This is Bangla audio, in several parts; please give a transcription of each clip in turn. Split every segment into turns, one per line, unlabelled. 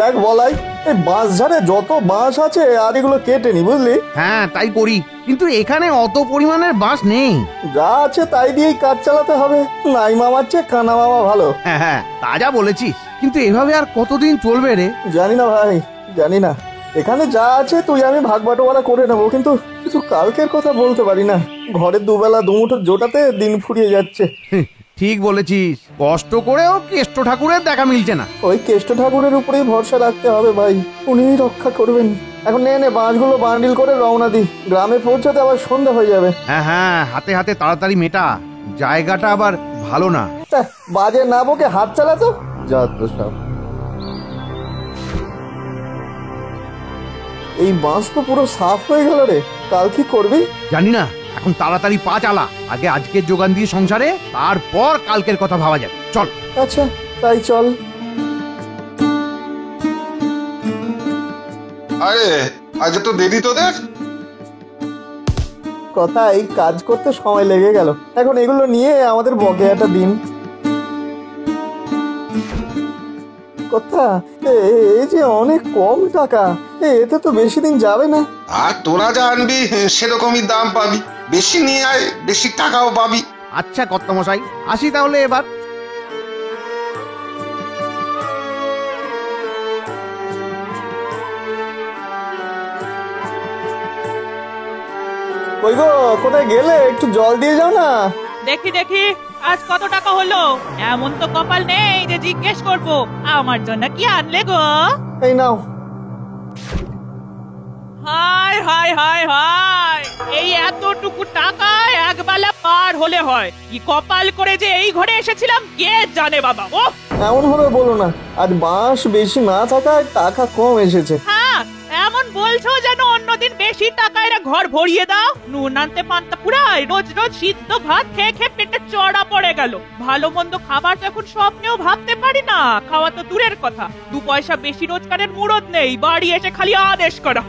দেখ বলাই, এই বাঁশ ঝাড়ে যত বাঁশ আছে আর এগুলো কেটে নি, বুঝলি?
হ্যাঁ তাই করি, কিন্তু এখানে অত পরিমাণের বাঁশ নেই।
যা আছে তাই দিয়েই কাজ চালাতে হবে। নাই মামার চেয়ে কানা মামা ভালো।
হ্যাঁ হ্যাঁ, তা যা বলেছিস, কিন্তু এভাবে আর কতদিন চলবে রে?
জানি না ভাই, জানি না। এখানে যা আছে তুই আমি ভাগ বাটোয়ারা করে নেবো, কিন্তু কিছু কালকের কথা বলতে পারি না। ঘরে দুবেলা দুমুঠো জোটাতে দিন ফুরিয়ে যাচ্ছে।
ঠিক বলেছিস, কষ্ট করেও কেষ্ট ঠাকুরের দেখা মিলছে না।
ওই কেষ্ট ঠাকুরের উপরেই ভরসা রাখতে হবে ভাই, উনিই রক্ষা করবেন। এখন নে নে বাঁশগুলো বান্ডিল করে রওনা দি, গ্রামে পৌঁছাতে আবার সন্ধ্যা হয়ে যাবে।
হ্যাঁ হ্যাঁ, হাতে হাতে তাড়াতাড়ি মেটা, জায়গাটা আবার ভালো না।
বাজে না বকে হাত চালাতো যা তো সব। এই বাঁশ তো পুরো সাফ হয়ে গেল রে, কাল কি করবি?
জানি না, এখন তাড়াতাড়ি পা চালা। আগে আজকের যোগান দিয়ে সংসারে, তারপর কালকের কথা ভাবা যাবে। চল।
আচ্ছা তাই চল।
আরে আজ তো দেরি তোদের।
কথা এই কাজ করতে সময় লেগে গেল, এখন এগুলো নিয়ে আমাদের বকেয়াটা দিন। কথা এই যে অনেক কম টাকা, এতে তো বেশি দিন যাবে না।
আর তোরা যা আনবি সেরকমই দাম পাবি, বেশি নিয়ে আয় বেশি টাকাও পাবি।
আচ্ছা কর্তামশাই, আসি তাহলে এবার।
কই গো, কোথায় গেলে? একটু জল দিয়ে যাও না।
দেখি দেখি আজ কত টাকা হলো। এমন তো কপাল নেই যে জিজ্ঞেস করবো আমার জন্য কি আনলে গো।
এই নাও।
হায় হায় হায় হায়, এই এতটুকু টাকা একবেলা পার হলে হয়। কি কপাল করে যে এই ঘরে এসেছিলাম কে জানে বাবা। ও
এমন ভাবে বলো না, আজ বাঁশ বেশি না থাকায় টাকা কম এসেছে।
হ্যাঁ, এমন বলছো যেন অন্যদিন বেশি টাকা এরা ঘর ভরিয়ে দাও। নুন আনতে পান্তা পুরাই, রোজ রোজ সিদ্ধ ভাত খেয়ে খেয়ে পেটে চড়া পড়ে গেল। ভালো মন্দ খাবার তো এখন স্বপ্নেও ভাবতে পারি না, খাওয়া তো দূরের কথা। 2 পয়সা বেশি রোজগারের মুরদ নেই, বাড়ি এসে খালি আদেশ করা।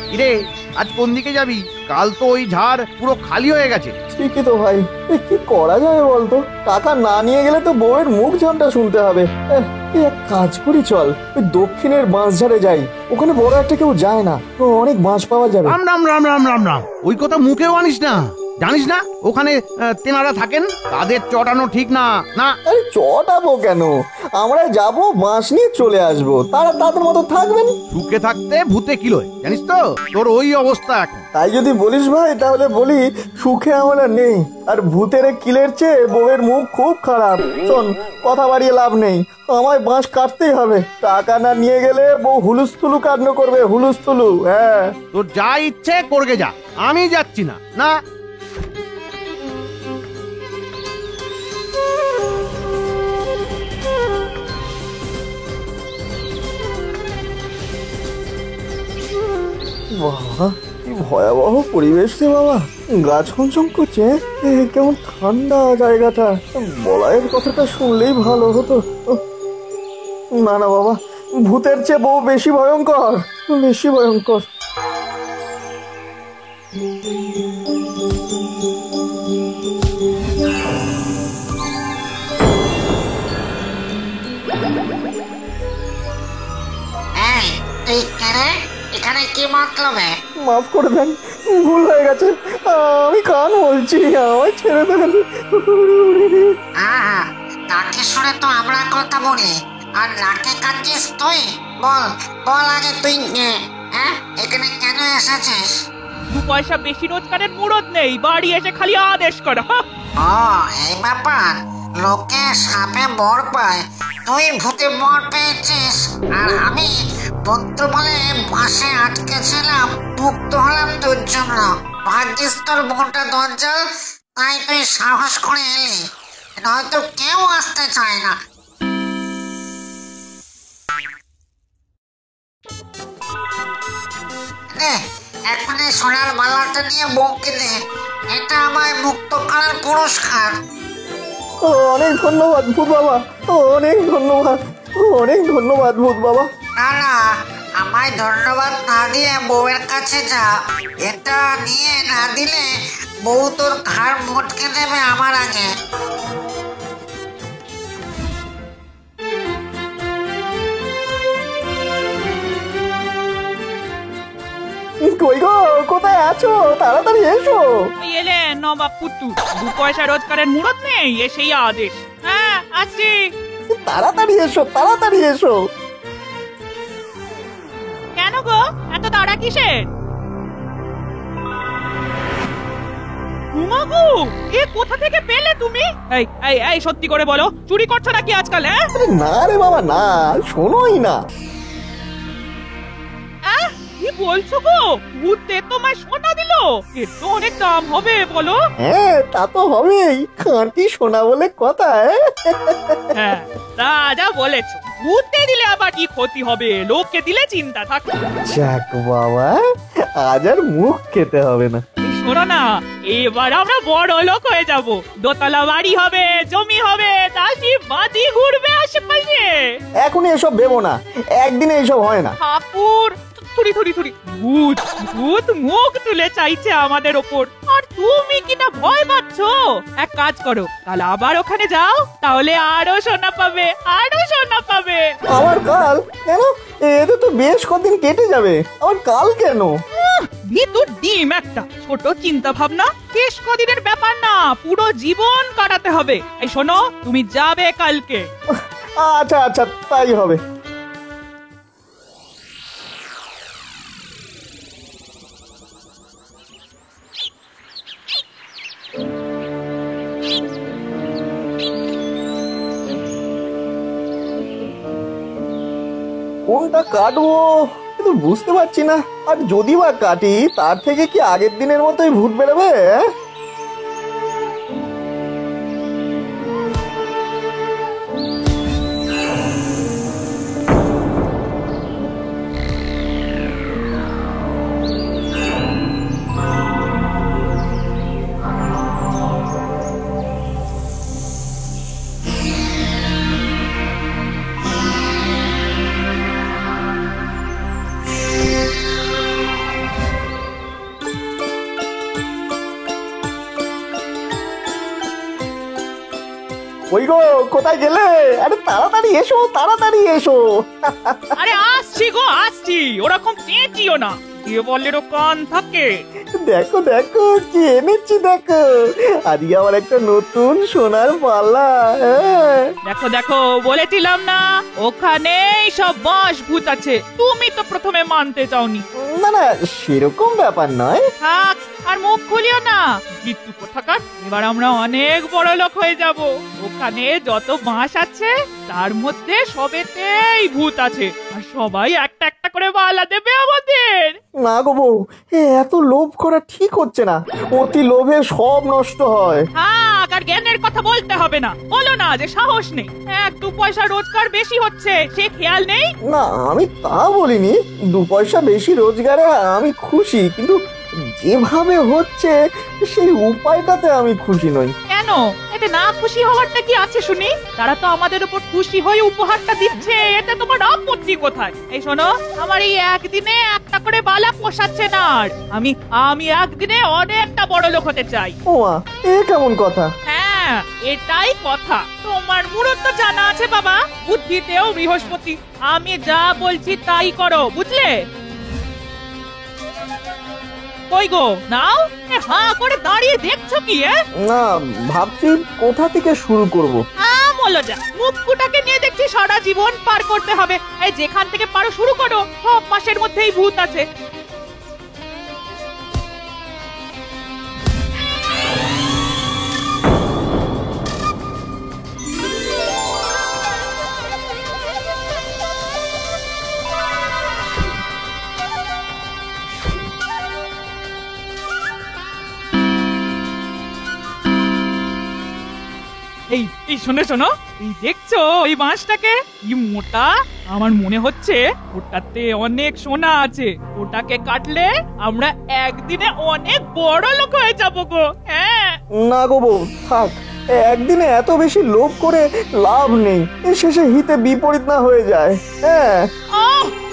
কিরে, আজ কোন দিকে যাবি? কাল তো ওই ঝাড় পুরো খালি হয়ে গেছে।
ঠিকই তো ভাই, কি করা যাবে বলতো? টাকা না নিয়ে গেলে তো বউয়ের মুখ ঝামটা শুনতে হবে। এক কাজ করি, চল ওই দক্ষিণের বাঁশঝাড়ে যাই, ওখানে বড় একটা কেউ যায় না, অনেক বাঁশ পাওয়া যাবে।
রাম রাম রাম রাম রাম রাম, ওই কথা মুখেও আনিস না। জানিস না ওখানে তেনারা থাকেন, তাদের চটানো ঠিক না। না
আরে চটাবো কেন, আমরা যাব বাঁশ নিয়ে চলে আসবো, তারা তাদের মতো থাকবেন।
সুখে থাকতে ভূতে কিলোয়, জানিস তো তোর ওই অবস্থা এখন।
তাই যদি বলিস ভাই, তাহলে বলি সুখে আমরা নেই, আর ভূতের কিলের চেয়ে বউয়ের মুখ খুব খারাপ। শোন, কথা বাড়িয়ে লাভ নেই, আমায় বাঁশ কাটতেই হবে। টাকা না নিয়ে গেলে বউ হুলুস্থুলু কাণ্ড করবে, হুলুস্থুলু। হ্যাঁ,
তোর যা ইচ্ছে করগে যা, আমি যাচ্ছি না। না
বাবা, কি ভয়াবহ পরিবেশ রে বাবা। গাছ খনচন করছে, কেমন ঠান্ডা জায়গাটা। বলাইয়ের কথাটা শুনলেই ভালো হতো। না না বাবা, ভূতের চেয়ে বউ বেশি ভয়ঙ্কর, বেশি ভয়ঙ্কর।
এখানে কি মতলবে?
মাফ করে দেন, ভুল হয়ে গেছে, আমি কান বলছি, আমায় ছেড়ে দেন।
তাকে শুনে তো আমরা কথা বলি, আর নাকে কাঁদছিস তুই? বল বল আগে তুই এখানে কেন এসেছিস?
2 পয়সা বেশি রোজগারের মুরদ নেই, বাড়ি এসে খালি আদেশ করা।
ও এই ব্যাপার, লোকে সাপে বর পায়, তুই ভূতে বর পেয়েছিস, আর আমি বদ্ধ বলে বাসে আটকেছিলাম, মুক্ত হলাম তোর জন্য। ভাগ্যিস তোর বোনটা দরজা, তাই তুই সাহস করে এলি, নয়তো কেউ আসতে চায় না। এখনই সোনার মালাটা নিয়ে বউকে দে, এটা আমায় মুক্ত করার পুরস্কার।
অনেক ধন্যবাদ ভূত বাবা, অনেক ধন্যবাদ, অনেক ধন্যবাদ ভূত বাবা।
না না, আমায় ধন্যবাদ না দিয়ে বউয়ের কাছে যা। এটা নিয়ে না দিলে বউ তোর ঘাড় মোটকে দেবে আমার আগে।
কই গো, কোথায় আছো? তাড়াতাড়ি এসো।
এলে নবাব পুত্তু, 2 পয়সা রোজগারের মুরত নেই, এসেই আদেশ। হ্যাঁ আসছি।
তাড়াতাড়ি এসো, তাড়াতাড়ি এসো।
কেন গো এত তাড়া কিসের? উমাগো, এ কোথা থেকে পেলে তুমি? এই এই এই সত্যি করে বলো, চুরি করছো নাকি আজকাল? হ্যাঁ
আরে না রে বাবা না, শোনোই না।
কি বলছো গো? ভূতে তোমায় সোনা দিল? এর তো অনেক দাম হবে বলো।
হ্যাঁ তা তো হবেই, খাঁটি সোনা বলে কথা।
হ্যাঁ তা যা বলেছো। ভূতে দিলে আবার কি ক্ষতি হবে? লোককে দিলে চিন্তা থাকে।
যাক বাবা, আজ আর মুখ খেতে হবে না।
শোনো না, এবার আমরা বড় লোক হয়ে যাব। দোতলা বাড়ি হবে, জমি হবে, দাসী বাদি ঘুরবে আশেপাশে।
এখন এসব ভেবো না, একদিনে এসব হয় না।
ঠাকুর, থুরি থুরি থুরি, ভূত ভূত মুখ তুলে চাইছে আমাদের ওপর, আর তুমি কিনা ভয় পাচ্ছ। এক কাজ করো, কাল আবার ওখানে যাও, তাহলে আরো সোনা পাবে, আরো সোনা পাবে।
আবার কাল কেন? এতে তো বেশ কদিন কেটে যাবে, আবার কাল কেন?
ভিতর ডিম একটা, ছোট চিন্তা ভাবনা। বেশ কদিনের ব্যাপার না, পুরো জীবন কাটাতে হবে। এই শোনো, তুমি যাবে কালকে।
আচ্ছা আচ্ছা, তাই হবে। কোনটা কাটবো কিন্তু বুঝতে পারছি না। আর যদি বা কাটি, তার থেকে কি আগের দিনের মতোই ভূত বেরোবে? ওই গো, কোথায় গেলে? আরে তাড়াতাড়ি এসো, তাড়াতাড়ি এসো।
আরে আসছি গো আসছি, ওরকম চেঁচিও না, দেওয়ালেরও কান থাকে।
দেখো দেখো কি এনেছি, দেখো আজকে আবার একটা নতুন সোনার পাল্লা।
দেখো দেখো, বলেছিলাম না ওখানেই সব বাস ভূত আছে, তুমি তো প্রথমে মানতে চাওনি।
না না, সেরকম ব্যাপার নয়।
থাক, আর মুখ খুলিও না, বিট্টু কোথাকার। এবার আমরা অনেক বড় লোক হয়ে যাব। ওখানে যত বাঁশ আছে তার মধ্যে সবেতেই ভূত আছে, আর সবাই একটা একটা করে বালা দেবে আমাদের।
না গো বউ, এত লোভ করা ঠিক হচ্ছে না। অতি লোভে সব নষ্ট হয়।
থাক, আর জ্ঞানের কথা বলতে হবে না। বলো না যে সাহস নেই, 1-2 পয়সা রোজগার বেশি হচ্ছে সে খেয়াল নেই।
না, আমি তা বলিনি। 2 পয়সা বেশি রোজগারে আমি খুশি, কিন্তু যেভাবে হচ্ছে সেই উপায়টাতে আমি খুশি নই।
কেন? এতে না খুশি হওয়ারটা কি আছে শুনি? তারা তো আমাদের উপর খুশি হয়ে উপহারটা দিচ্ছে, এতে তোমার আপত্তি কোথায়? এই শোনো, আমার এই একদিনে একটা করে বালা পোষাচ্ছে না। আর আমি একদিনে অনেকটা বড় লোক হতে চাই।
ওমা, এ কেমন কথা?
হ্যাঁ, এটাই কথা। তোমার মুরত তো জানা আছে বাবা, বুদ্ধিতেও বৃহস্পতি। আমি যা বলছি তাই করো, বুঝলে? কই গো, নাও। হাঁ করে দাঁড়িয়ে দেখছো কি?
না, ভাবছি কোথা থেকে শুরু করব।
বলো যা, মুখটাকে নিয়ে দেখছি সারা জীবন পার করতে হবে। এই যেখান থেকে পারো শুরু করো, সব মাসের মধ্যেই ভূত আছে। এই শোনো শোনো, এই দেখছো এই বাঁশটাকে কি মোটা? আমার মনে হচ্ছে ওটাতে অনেক সোনা আছে। ওটাকে কাটলে আমরা একদিনে অনেক বড় লোক হয়ে যাবো গো। হ্যাঁ
না গো বউ, থাক, একদিনে এত বেশি লোভ করে লাভ নেই, শেষে হিতে বিপরীত না হয়ে যায়। হ্যাঁ,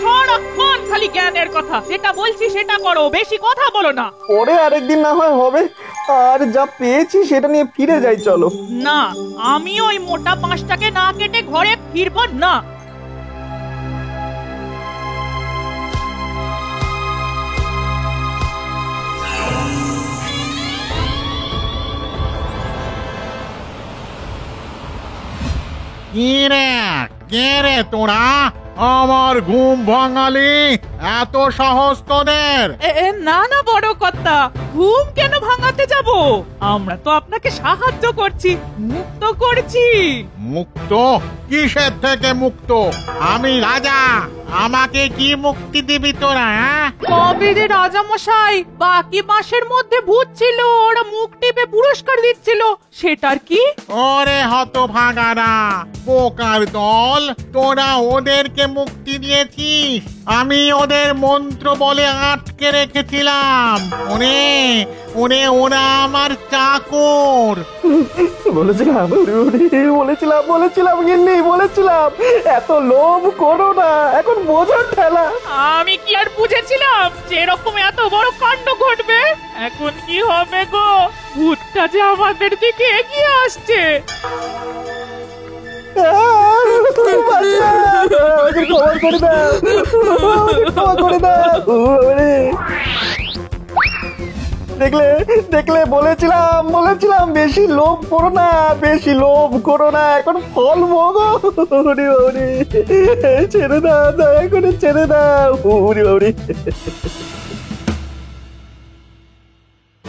সারাক্ষণ খালি জ্ঞানের কথা, যেটা বলছি সেটা করো, বেশি কথা বলো না।
পরে আরেকদিন না হয় হবে, আর যা পেয়েছি সেটা নিয়ে ফিরে যাই চলো।
না, আমি ওই মোটা 5টাকে না কেটে ঘরে ফিরবো না।
কি রে, কে রে তোরা? আমার ঘুম ভাঙালি, এত সাহস তোদের?
না না বড় কর্তা, ঘুম কেন ভাঙাতে যাব? আমরা তো আপনাকে সাহায্য করছি, মুক্ত করছি।
মুক্ত? কিসের থেকে মুক্ত? আমি রাজা, আমাকে কি মুক্তি দিবি তোরা?
কবে যে রাজা মশাই বাকি মাসের মধ্যে ভূত ছিল, ওরা মুখ টিপে পুরস্কার দিচ্ছিল, সেটার কি?
ওরে হতভাগারা, বোকার দল, তোরা ওদেরকে মুক্তি দিয়েছিস, আমি ওদের মন্ত্র বলে আটকে রেখেছিলাম। ওরা আমার চাকর।
বলেছিলাম বলেছিলাম গিন্নি, বলেছিলাম এত লোভ করো না, এখন বোঝার ঠেলা।
আমি কি আর বুঝেছিলাম যে এরকম এত বড় কাণ্ড ঘটবে? এখন কি হবে গো? ভূতটা যে আমাদের দিকে এগিয়ে আসছে।
খবর করে দাও, খবর করে দাও। দেখলে বলেছিলাম বেশি লোভ করো না, এখন ফল ভোগো। ছেড়ে দাও, দয়া করে ছেড়ে দাও।